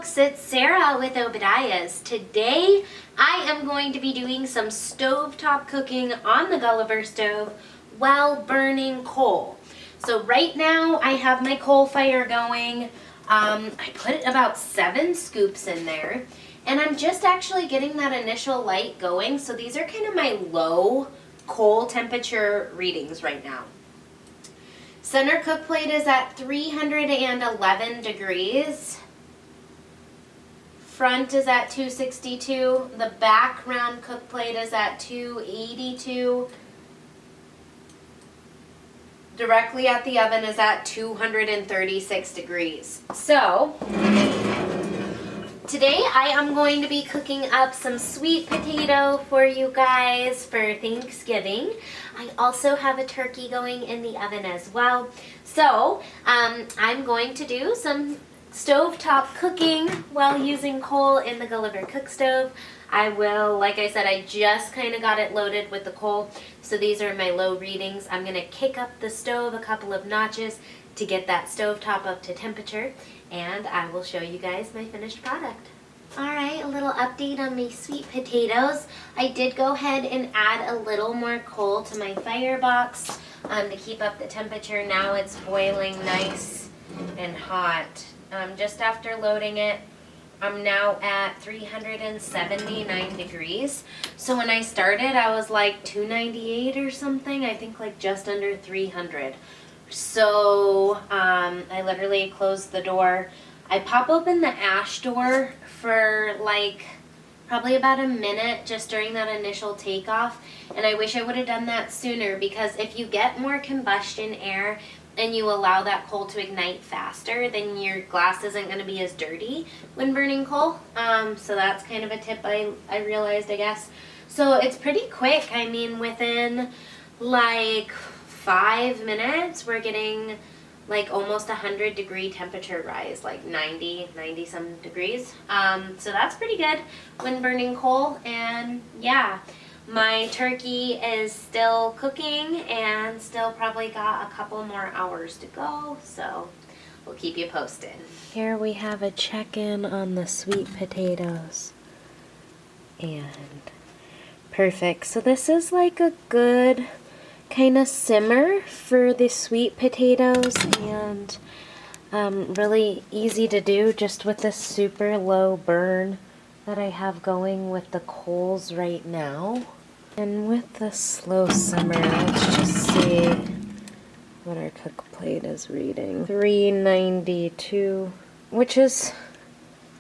folks, it's Sarah with Obadiah's. Today I am going to be doing some stovetop cooking on the Guliver stove while burning coal. So right now I have my coal fire going. I put about 7 scoops in there, and I'm just actually getting that initial light going. So these are kind of my low coal temperature readings right now. Center cook plate is at 311 degrees. Front is at 262. The back round cook plate is at 282. Directly at the oven is at 236 degrees. So, today I am going to be cooking up some sweet potato for you guys for Thanksgiving. I also have a turkey going in the oven as well. So, I'm going to do some stovetop cooking while using coal in the Guliver Cookstove. I will, like I said, I just kind of got it loaded with the coal, so these are my low readings. I'm going to kick up the stove a couple of notches to get that stovetop up to temperature, and I will show you guys my finished product. Alright, a little update on my sweet potatoes. I did go ahead and add a little more coal to my firebox to keep up the temperature. Now it's boiling nice and hot. Just after loading it, I'm now at 379 degrees. So when I started, I was like 298 or something. I think like just under 300. So I literally closed the door. I pop open the ash door for like probably about a minute just during that initial takeoff. And I wish I would have done that sooner, because if you get more combustion air and you allow that coal to ignite faster, then your glass isn't going to be as dirty when burning coal. So that's kind of a tip I realized, I guess. So it's pretty quick. I mean, within like 5 minutes, we're getting like almost 100-degree temperature rise, like 90 some degrees. So that's pretty good when burning coal. And yeah, my turkey is still cooking and still probably got a couple more hours to go, so we'll keep you posted. Here we have a check-in on the sweet potatoes. And perfect. So this is like a good kind of simmer for the sweet potatoes, and really easy to do just with this super low burn that I have going with the coals right now. And with the slow simmer, let's just see what our cook plate is reading. 392, which is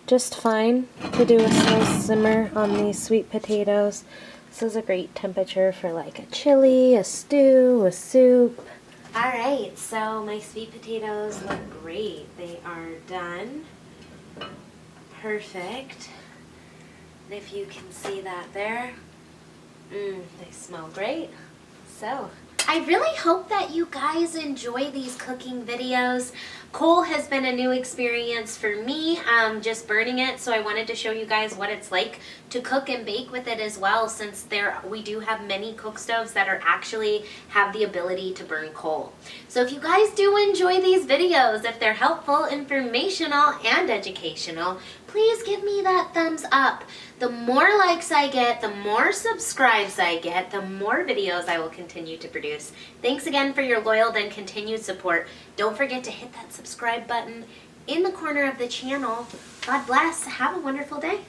just fine to do a slow simmer on these sweet potatoes. This is a great temperature for like a chili, a stew, a soup. Alright, so my sweet potatoes look great. They are done. Perfect. And if you can see that there, they smell great. So, I really hope that you guys enjoy these cooking videos. Coal has been a new experience for me, just burning it, so I wanted to show you guys what it's like to cook and bake with it as well, since we do have many cook stoves that are actually have the ability to burn coal. So if you guys do enjoy these videos, if they're helpful, informational, and educational, please give me that thumbs up. The more likes I get, the more subscribes I get, the more videos I will continue to produce. Thanks again for your loyal and continued support. Don't forget to hit that subscribe button in the corner of the channel. God bless. Have a wonderful day.